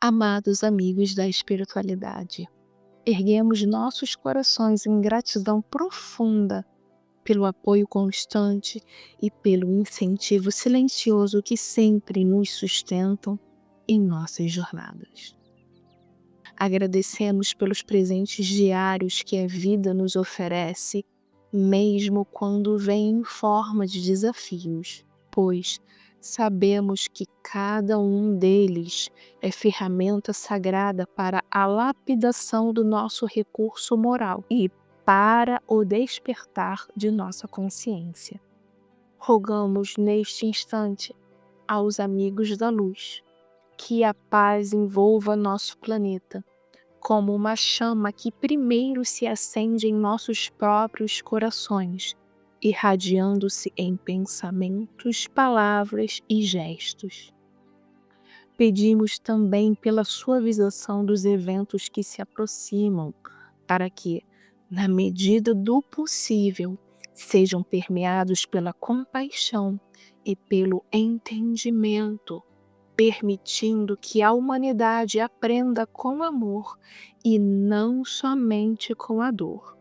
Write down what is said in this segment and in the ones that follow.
Amados amigos da espiritualidade, erguemos nossos corações em gratidão profunda pelo apoio constante e pelo incentivo silencioso que sempre nos sustentam em nossas jornadas. Agradecemos pelos presentes diários que a vida nos oferece, mesmo quando vem em forma de desafios, pois sabemos que cada um deles é ferramenta sagrada para a lapidação do nosso recurso moral e para o despertar de nossa consciência. Rogamos neste instante aos amigos da luz que a paz envolva nosso planeta, como uma chama que primeiro se acende em nossos próprios corações, irradiando-se em pensamentos, palavras e gestos. Pedimos também pela suavização dos eventos que se aproximam, para que, na medida do possível, sejam permeados pela compaixão e pelo entendimento, permitindo que a humanidade aprenda com amor e não somente com a dor.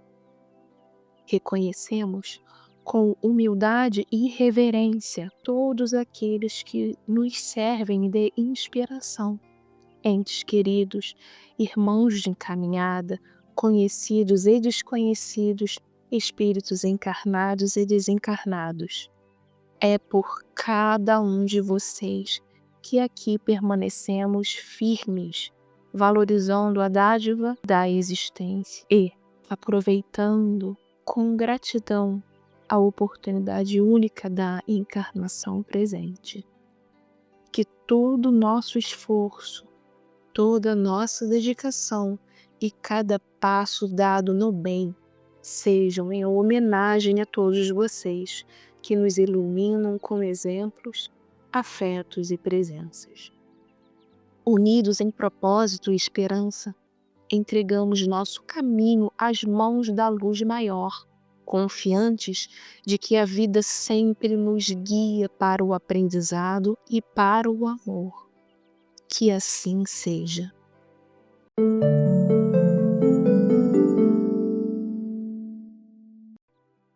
Reconhecemos com humildade e reverência todos aqueles que nos servem de inspiração, entes queridos, irmãos de encaminhada, conhecidos e desconhecidos, espíritos encarnados e desencarnados. É por cada um de vocês que aqui permanecemos firmes, valorizando a dádiva da existência e aproveitando com gratidão a oportunidade única da encarnação presente. Que todo o nosso esforço, toda a nossa dedicação e cada passo dado no bem sejam em homenagem a todos vocês que nos iluminam com exemplos, afetos e presenças. Unidos em propósito e esperança, entregamos nosso caminho às mãos da luz maior, confiantes de que a vida sempre nos guia para o aprendizado e para o amor. Que assim seja.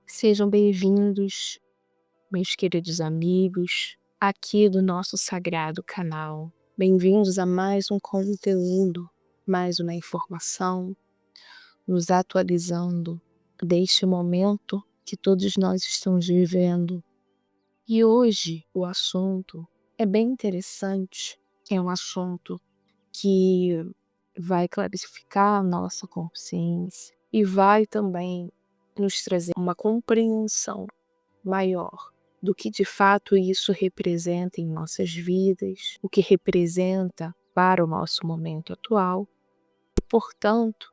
Sejam bem-vindos, meus queridos amigos, aqui do nosso sagrado canal. Bem-vindos a mais um conteúdo, mais uma informação, nos atualizando deste momento que todos nós estamos vivendo. E hoje o assunto é bem interessante, é um assunto que vai clarificar a nossa consciência e vai também nos trazer uma compreensão maior do que de fato isso representa em nossas vidas, o que representa para o nosso momento atual. E, portanto,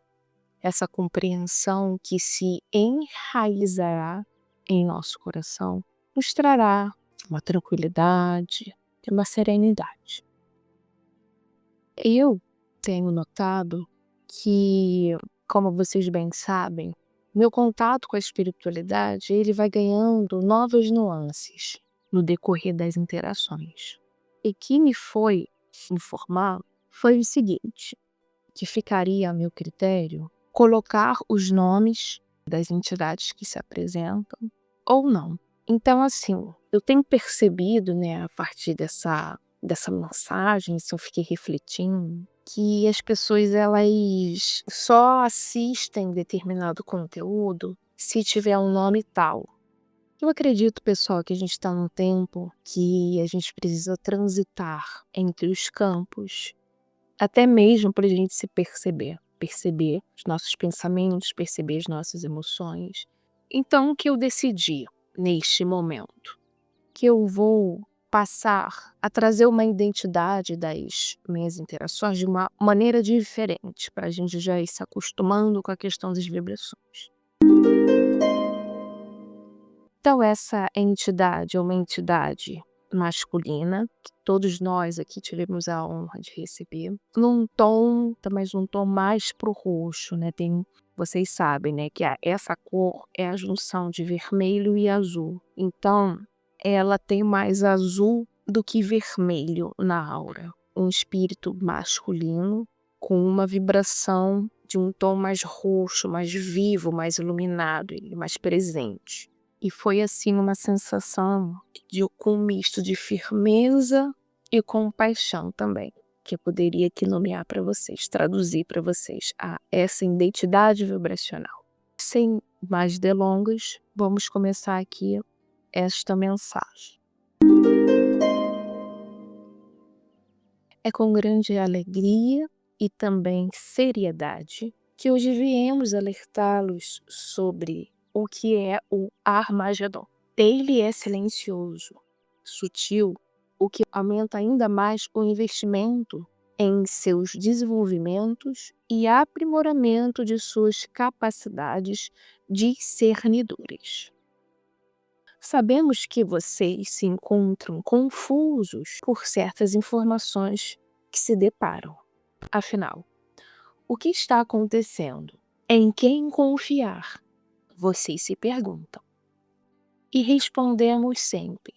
essa compreensão que se enraizará em nosso coração nos trará uma tranquilidade e uma serenidade. Eu tenho notado que, como vocês bem sabem, meu contato com a espiritualidade ele vai ganhando novas nuances no decorrer das interações. E que me foi informado foi o seguinte, que ficaria a meu critério colocar os nomes das entidades que se apresentam ou não. Então, assim, eu tenho percebido, a partir dessa mensagem, eu fiquei refletindo, que as pessoas elas só assistem determinado conteúdo se tiver um nome tal. Eu acredito, pessoal, que a gente está num tempo que a gente precisa transitar entre os campos, até mesmo para a gente se perceber os nossos pensamentos, perceber as nossas emoções. Então, o que eu decidi neste momento? Que eu vou passar a trazer uma identidade das minhas interações de uma maneira diferente, para a gente já ir se acostumando com a questão das vibrações. Então, essa entidade é uma entidade masculina, que todos nós aqui tivemos a honra de receber, mas num tom mais pro roxo, né? Vocês sabem, né, que essa cor é a junção de vermelho e azul. Então, ela tem mais azul do que vermelho na aura. Um espírito masculino com uma vibração de um tom mais roxo, mais vivo, mais iluminado e mais presente. E foi assim uma sensação com um misto de firmeza e compaixão também, que eu poderia aqui nomear para vocês, traduzir para vocês essa identidade vibracional. Sem mais delongas, vamos começar aqui esta mensagem. É com grande alegria e também seriedade que hoje viemos alertá-los sobre o que é o Armagedon. Ele é silencioso, sutil, o que aumenta ainda mais o investimento em seus desenvolvimentos e aprimoramento de suas capacidades discernidoras. Sabemos que vocês se encontram confusos por certas informações que se deparam. Afinal, o que está acontecendo? Em quem confiar? Vocês se perguntam. E respondemos sempre: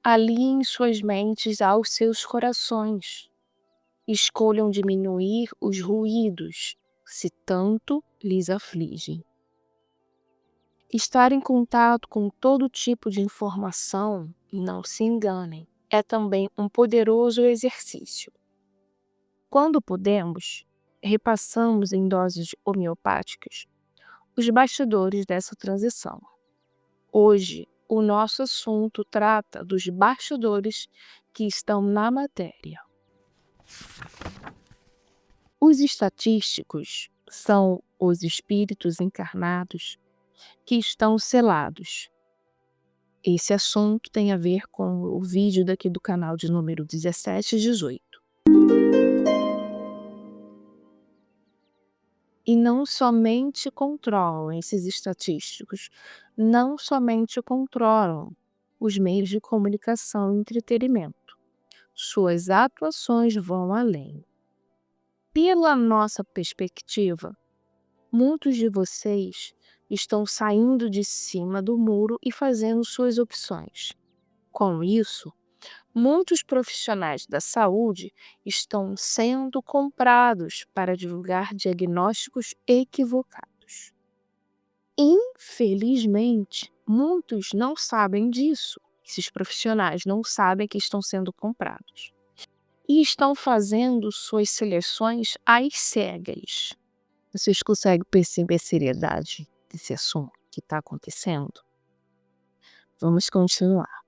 aliem suas mentes aos seus corações. Escolham diminuir os ruídos, se tanto lhes afligem. Estar em contato com todo tipo de informação, não se enganem, é também um poderoso exercício. Quando podemos, repassamos em doses homeopáticas os bastidores dessa transição. Hoje, o nosso assunto trata dos bastidores que estão na matéria. Os estatísticos são os espíritos encarnados que estão selados. Esse assunto tem a ver com o vídeo daqui do canal de número 17 e 18. E não somente controlam esses estatísticos, não somente controlam os meios de comunicação e entretenimento. Suas atuações vão além. Pela nossa perspectiva, muitos de vocês estão saindo de cima do muro e fazendo suas opções. Com isso, muitos profissionais da saúde estão sendo comprados para divulgar diagnósticos equivocados. Infelizmente, muitos não sabem disso. Esses profissionais não sabem que estão sendo comprados. E estão fazendo suas seleções às cegas. Vocês conseguem perceber a seriedade desse assunto que está acontecendo? Vamos continuar.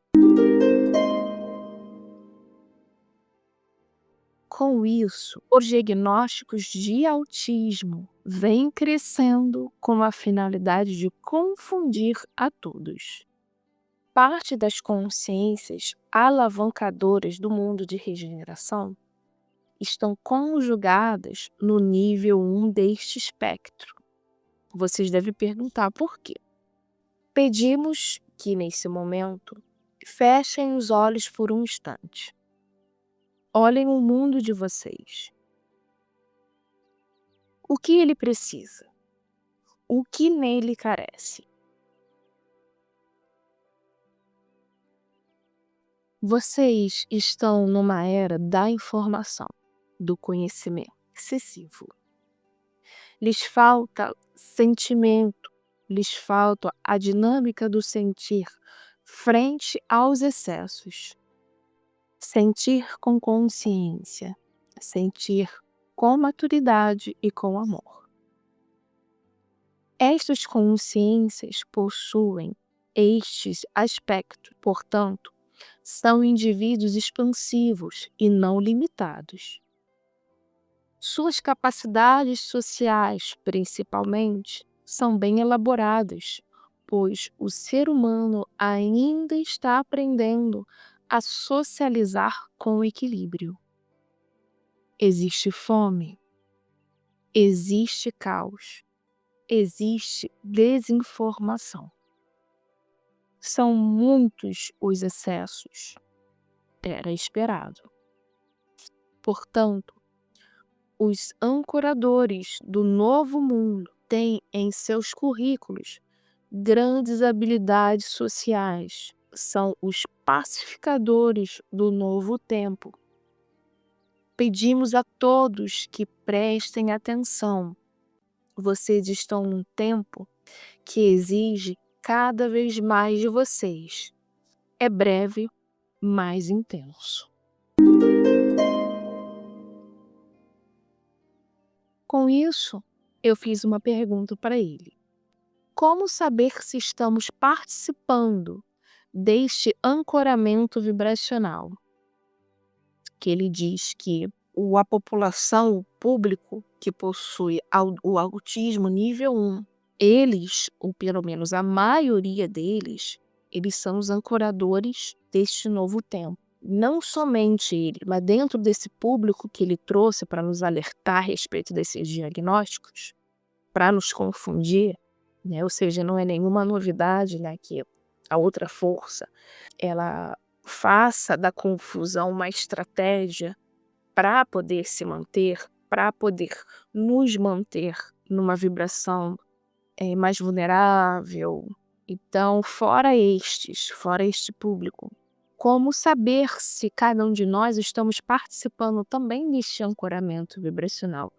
Com isso, os diagnósticos de autismo vêm crescendo com a finalidade de confundir a todos. Parte das consciências alavancadoras do mundo de regeneração estão conjugadas no nível 1 deste espectro. Vocês devem perguntar por quê. Pedimos que, nesse momento, fechem os olhos por um instante. Olhem o mundo de vocês. O que ele precisa? O que nele carece? Vocês estão numa era da informação, do conhecimento excessivo. Lhes falta sentimento, lhes falta a dinâmica do sentir frente aos excessos. Sentir com consciência, sentir com maturidade e com amor. Estas consciências possuem estes aspectos, portanto, são indivíduos expansivos e não limitados. Suas capacidades sociais, principalmente, são bem elaboradas, pois o ser humano ainda está aprendendo a socializar com equilíbrio. Existe fome, existe caos, existe desinformação. São muitos os excessos. era esperado. Portanto, os ancoradores do novo mundo têm em seus currículos grandes habilidades sociais. São os pacificadores do novo tempo. Pedimos a todos que prestem atenção. Vocês estão num tempo que exige cada vez mais de vocês. É breve, mas intenso. Com isso, eu fiz uma pergunta para ele. Como saber se estamos participando deste ancoramento vibracional? Que ele diz que a população, o público que possui o autismo nível 1, eles, ou pelo menos a maioria deles, eles são os ancoradores deste novo tempo. Não somente ele, mas dentro desse público que ele trouxe para nos alertar a respeito desses diagnósticos, para nos confundir, né? Ou seja, não é nenhuma novidade, né, que a outra força ela faça da confusão uma estratégia para poder se manter, para poder nos manter numa vibração mais vulnerável. Então, fora este público, como saber se cada um de nós estamos participando também deste ancoramento vibracional?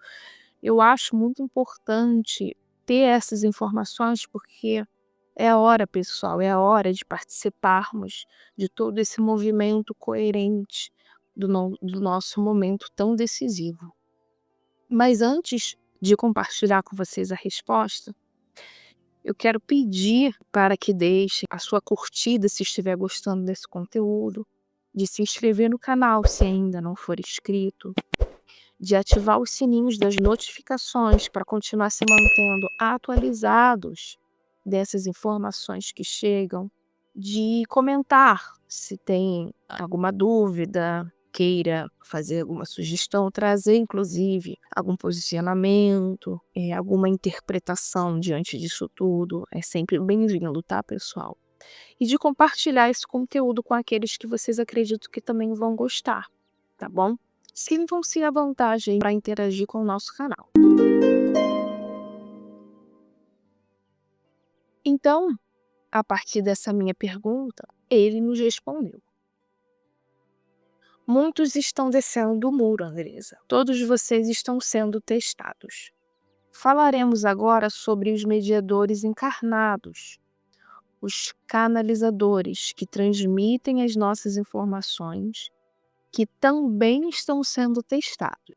Eu acho muito importante ter essas informações, porque é a hora, pessoal, é a hora de participarmos de todo esse movimento coerente do nosso momento tão decisivo. Mas antes de compartilhar com vocês a resposta, eu quero pedir para que deixem a sua curtida se estiver gostando desse conteúdo, de se inscrever no canal se ainda não for inscrito, de ativar os sininhos das notificações para continuar se mantendo atualizados dessas informações que chegam, de comentar se tem alguma dúvida, queira fazer alguma sugestão, trazer inclusive algum posicionamento, alguma interpretação diante disso tudo, é sempre bem-vindo, tá, pessoal? E de compartilhar esse conteúdo com aqueles que vocês acreditam que também vão gostar, tá bom? Sintam-se à vontade para interagir com o nosso canal. Então, a partir dessa minha pergunta, ele nos respondeu. Muitos estão descendo do muro, Andresa. Todos vocês estão sendo testados. Falaremos agora sobre os mediadores encarnados, os canalizadores que transmitem as nossas informações, que também estão sendo testados.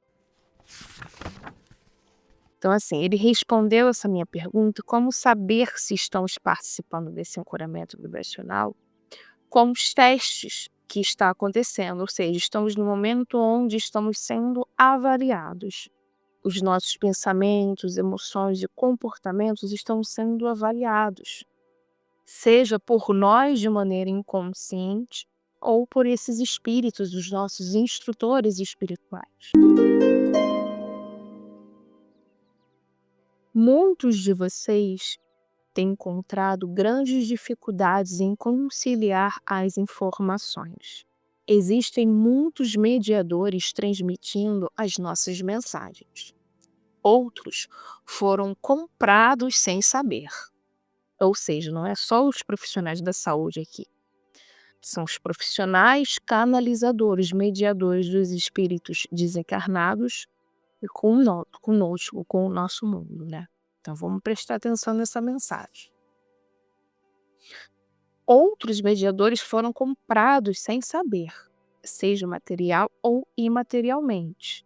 Então, assim, ele respondeu essa minha pergunta, como saber se estamos participando desse ancoramento vibracional, com os testes que está acontecendo, ou seja, estamos no momento onde estamos sendo avaliados. Os nossos pensamentos, emoções e comportamentos estão sendo avaliados, seja por nós de maneira inconsciente ou por esses espíritos, os nossos instrutores espirituais. Muitos de vocês têm encontrado grandes dificuldades em conciliar as informações. Existem muitos mediadores transmitindo as nossas mensagens. Outros foram comprados sem saber. Ou seja, não é só os profissionais da saúde aqui. São os profissionais canalizadores, mediadores dos espíritos desencarnados e conosco, com o nosso mundo, né? Então vamos prestar atenção nessa mensagem. Outros mediadores foram comprados sem saber, seja material ou imaterialmente.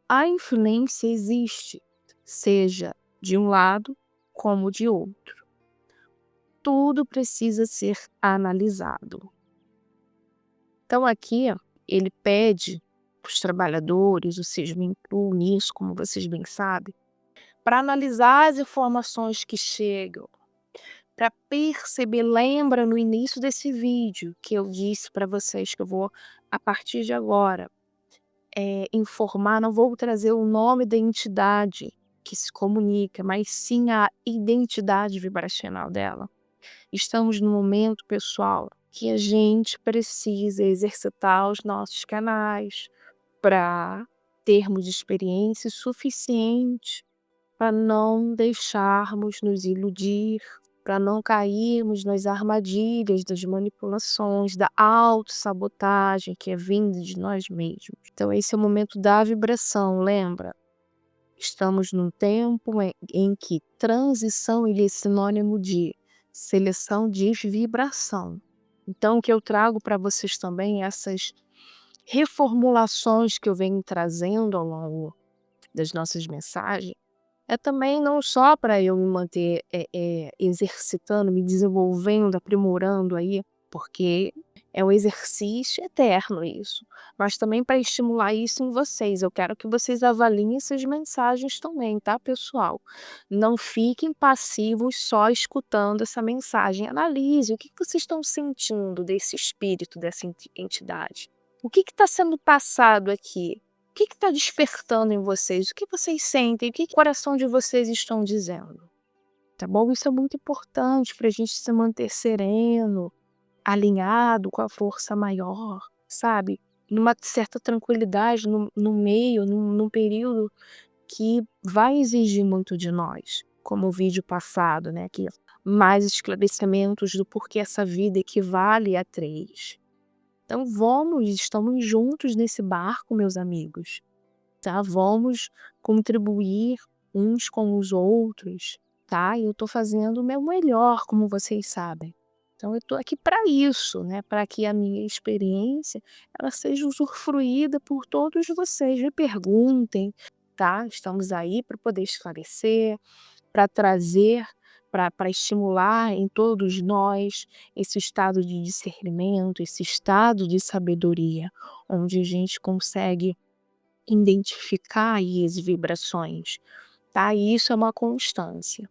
A influência existe, seja de um lado como de outro. Tudo precisa ser analisado. Então aqui ele pede para os trabalhadores, ou seja, me incluo nisso, como vocês bem sabem, para analisar as informações que chegam, para perceber, lembra no início desse vídeo que eu disse para vocês que eu vou, a partir de agora, informar, não vou trazer o nome da entidade que se comunica, mas sim a identidade vibracional dela. Estamos no momento, pessoal, que a gente precisa exercitar os nossos canais para termos experiência suficiente para não deixarmos nos iludir, para não cairmos nas armadilhas das manipulações, da autossabotagem que é vinda de nós mesmos. Então esse é o momento da vibração, lembra? Estamos num tempo em que transição ele é sinônimo de seleção de vibração. Então o que eu trago para vocês também, essas reformulações que eu venho trazendo ao longo das nossas mensagens, é também não só para eu me manter, exercitando, me desenvolvendo, aprimorando aí, porque é um exercício eterno isso, mas também para estimular isso em vocês. Eu quero que vocês avaliem essas mensagens também, tá, pessoal? Não fiquem passivos só escutando essa mensagem. Analise o que que vocês estão sentindo desse espírito, dessa entidade. O que está sendo passado aqui? O que está despertando em vocês? O que vocês sentem? O que o coração de vocês estão dizendo? Tá bom? Isso é muito importante para a gente se manter sereno, alinhado com a força maior, sabe? Numa certa tranquilidade no meio, num período que vai exigir muito de nós, como o vídeo passado, né? Que mais esclarecimentos do porquê essa vida equivale a 3. Então estamos juntos nesse barco, meus amigos, tá? Vamos contribuir uns com os outros, tá? Eu tô fazendo o meu melhor, como vocês sabem. Então eu tô aqui para isso, né? Para que a minha experiência ela seja usufruída por todos vocês. Me perguntem, tá? Estamos aí para poder esclarecer, para trazer, para estimular em todos nós esse estado de discernimento, esse estado de sabedoria, onde a gente consegue identificar aí as vibrações, tá? E isso é uma constância.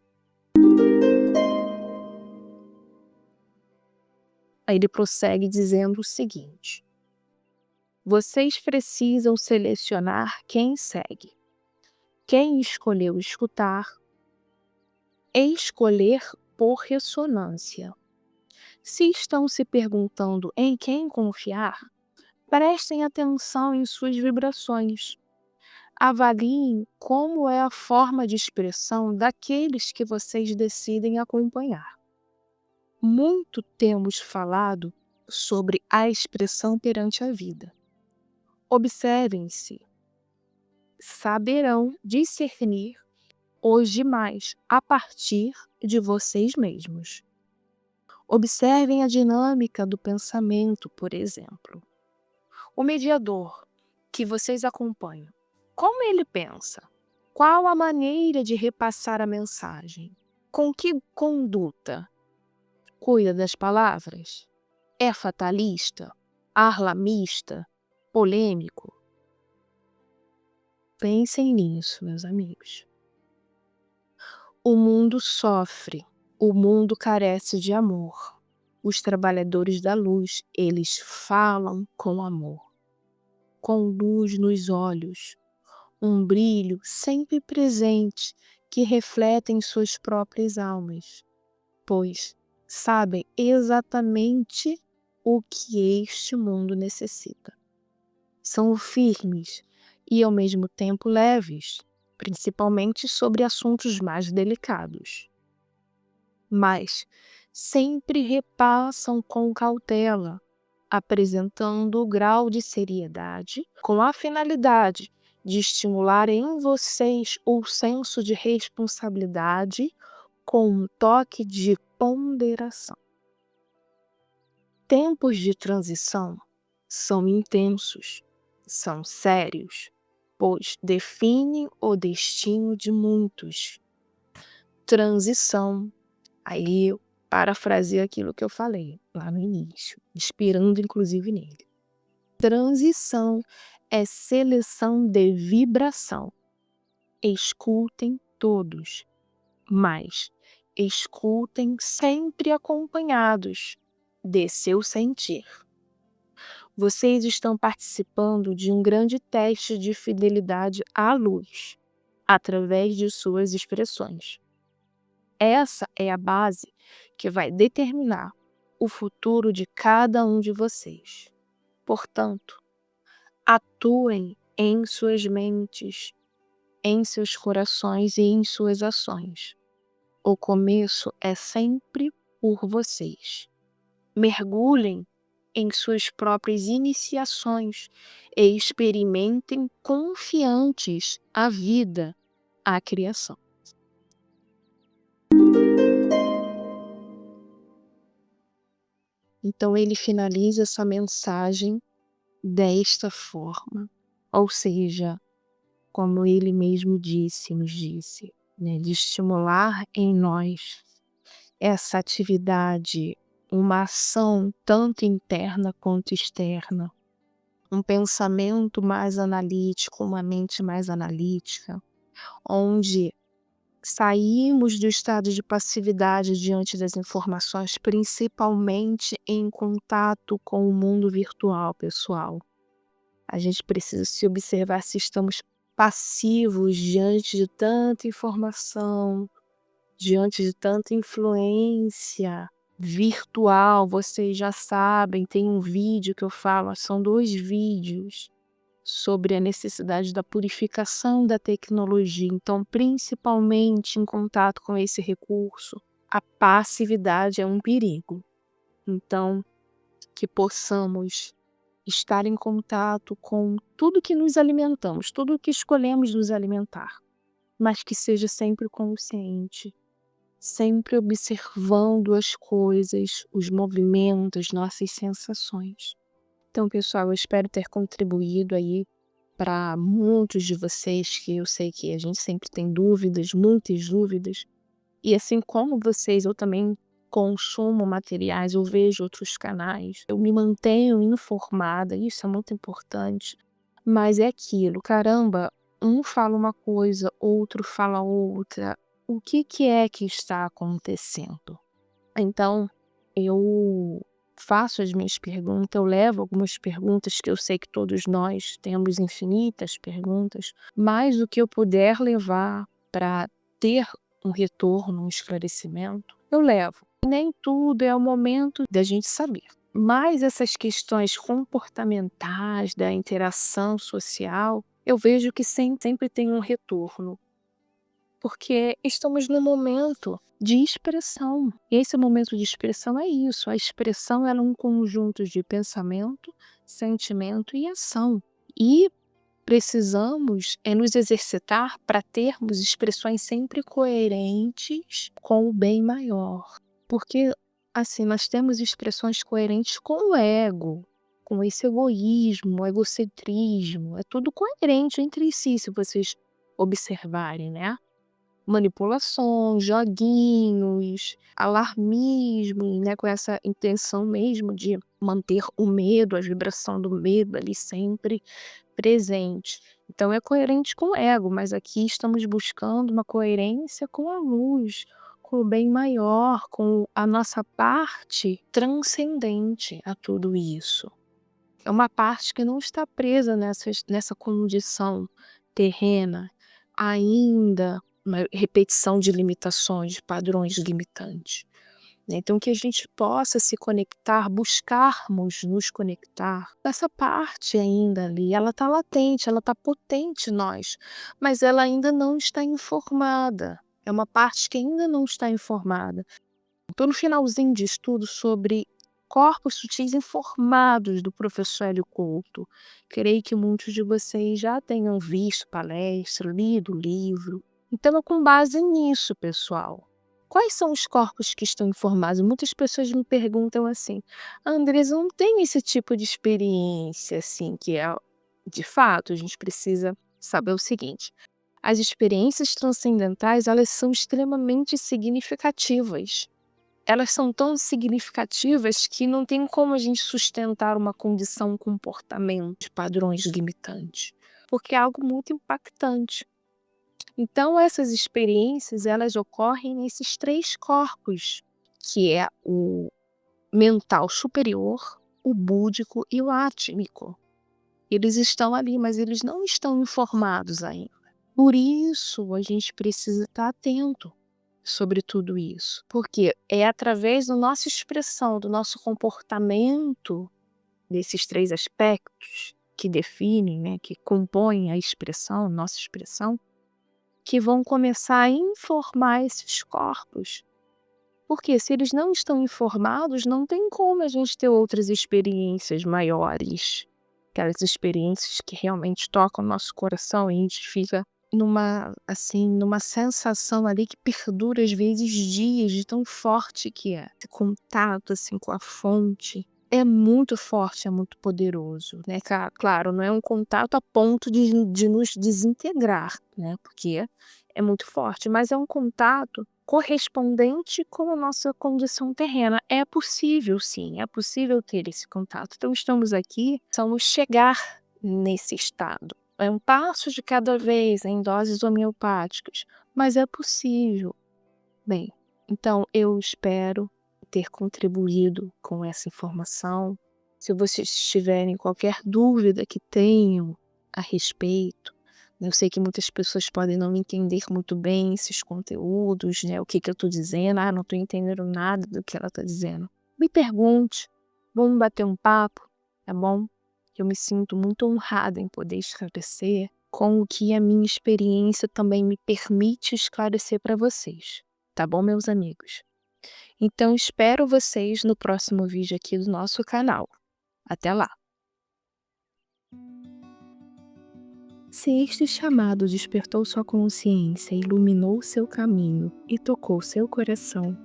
Aí ele prossegue dizendo o seguinte: vocês precisam selecionar quem segue, quem escolheu escutar, e escolher por ressonância. Se estão se perguntando em quem confiar, prestem atenção em suas vibrações. Avaliem como é a forma de expressão daqueles que vocês decidem acompanhar. Muito temos falado sobre a expressão perante a vida. Observem-se, saberão discernir os demais a partir de vocês mesmos. Observem a dinâmica do pensamento, por exemplo. O mediador que vocês acompanham, como ele pensa? Qual a maneira de repassar a mensagem? Com que conduta? Cuida das palavras? É fatalista? Alarmista? Polêmico? Pensem nisso, meus amigos. O mundo sofre, o mundo carece de amor. Os trabalhadores da luz, eles falam com amor, com luz nos olhos, um brilho sempre presente que refletem suas próprias almas, pois sabem exatamente o que este mundo necessita. São firmes e ao mesmo tempo leves, principalmente sobre assuntos mais delicados. Mas sempre repassam com cautela, apresentando o grau de seriedade com a finalidade de estimular em vocês o senso de responsabilidade com um toque de ponderação. Tempos de transição são intensos, são sérios, pois definem o destino de muitos. Transição, aí eu parafraseio aquilo que eu falei lá no início, inspirando inclusive nele. Transição é seleção de vibração. Escutem todos, mas escutem sempre acompanhados de seu sentir. Vocês estão participando de um grande teste de fidelidade à luz, através de suas expressões. Essa é a base que vai determinar o futuro de cada um de vocês. Portanto, atuem em suas mentes, em seus corações e em suas ações. O começo é sempre por vocês. Mergulhem em suas próprias iniciações e experimentem confiantes a vida, a criação. Então ele finaliza essa mensagem desta forma, ou seja, como ele mesmo nos disse, né, de estimular em nós essa atividade, uma ação tanto interna quanto externa, um pensamento mais analítico, uma mente mais analítica, onde saímos do estado de passividade diante das informações, principalmente em contato com o mundo virtual, pessoal. A gente precisa se observar se estamos passivos diante de tanta informação, diante de tanta influência virtual. Vocês já sabem, tem um vídeo que eu falo, são 2 vídeos sobre a necessidade da purificação da tecnologia. Então, principalmente em contato com esse recurso, a passividade é um perigo. Então, que possamos estar em contato com tudo que nos alimentamos, tudo que escolhemos nos alimentar, mas que seja sempre consciente, sempre observando as coisas, os movimentos, nossas sensações. Então, pessoal, eu espero ter contribuído aí para muitos de vocês, que eu sei que a gente sempre tem dúvidas, muitas dúvidas, e assim como vocês, eu também consumo materiais, eu vejo outros canais, eu me mantenho informada, isso é muito importante, mas é aquilo, caramba, um fala uma coisa, outro fala outra, o que é que está acontecendo? Então, eu faço as minhas perguntas, eu levo algumas perguntas que eu sei que todos nós temos infinitas perguntas, mas o que eu puder levar para ter um retorno, um esclarecimento, eu levo. Nem tudo é o momento da gente saber. Mas essas questões comportamentais, da interação social, eu vejo que sempre tem um retorno. Porque estamos num momento de expressão. E esse momento de expressão é isso. A expressão ela é um conjunto de pensamento, sentimento e ação. E precisamos nos exercitar para termos expressões sempre coerentes com o bem maior. Porque, assim, nós temos expressões coerentes com o ego, com esse egoísmo, o egocentrismo. É tudo coerente entre si, se vocês observarem, né? Manipulações, joguinhos, alarmismo, né, com essa intenção mesmo de manter o medo, a vibração do medo ali sempre presente. Então é coerente com o ego, mas aqui estamos buscando uma coerência com a luz, com o bem maior, com a nossa parte transcendente a tudo isso. É uma parte que não está presa nessa condição terrena, ainda uma repetição de limitações, de padrões limitantes, né. Então que a gente possa se conectar, buscarmos nos conectar com essa parte ainda ali, ela está latente, ela está potente em nós, mas ela ainda não está informada, é uma parte que ainda não está informada. Estou no finalzinho de estudo sobre corpos sutis informados do professor Hélio Couto. Creio que muitos de vocês já tenham visto palestra, lido o livro. Então é com base nisso, pessoal. Quais são os corpos que estão informados? Muitas pessoas me perguntam assim: Andres, eu não tenho esse tipo de experiência, assim, que é de fato, a gente precisa saber o seguinte: as experiências transcendentais, elas são extremamente significativas. Elas são tão significativas que não tem como a gente sustentar uma condição, um comportamento de padrões limitantes, porque é algo muito impactante. Então essas experiências, elas ocorrem nesses 3 corpos, que é o mental superior, o búdico e o átmico. Eles estão ali, mas eles não estão informados ainda. Por isso a gente precisa estar atento. sobre tudo isso. Porque é através da nossa expressão, do nosso comportamento, desses 3 aspectos que definem, né, que compõem a expressão, nossa expressão, que vão começar a informar esses corpos. Porque se eles não estão informados, não tem como a gente ter outras experiências maiores, aquelas experiências que realmente tocam o nosso coração e a gente fica numa sensação ali que perdura às vezes dias, de tão forte que é. Esse contato, assim, com a fonte é muito forte, é muito poderoso, né. Claro, não é um contato a ponto de nos desintegrar, né, porque é muito forte, mas é um contato correspondente com a nossa condição terrena. É possível sim, é possível ter esse contato. Então estamos aqui, precisamos chegar nesse estado. É um passo de cada vez, em doses homeopáticas, mas é possível. Bem, então eu espero ter contribuído com essa informação. Se vocês tiverem qualquer dúvida que tenham a respeito, né, eu sei que muitas pessoas podem não entender muito bem esses conteúdos, né? O que eu estou dizendo, não estou entendendo nada do que ela está dizendo. Me pergunte, vamos bater um papo, tá bom? Eu me sinto muito honrada em poder esclarecer com o que a minha experiência também me permite esclarecer para vocês, tá bom, meus amigos? Então espero vocês no próximo vídeo aqui do nosso canal. Até lá! Se este chamado despertou sua consciência, iluminou seu caminho e tocou seu coração,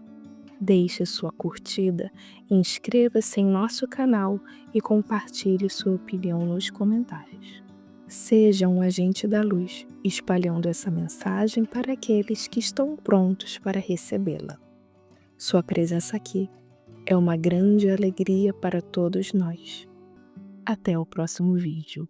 deixe sua curtida, inscreva-se em nosso canal e compartilhe sua opinião nos comentários. Seja um agente da luz, espalhando essa mensagem para aqueles que estão prontos para recebê-la. Sua presença aqui é uma grande alegria para todos nós. Até o próximo vídeo.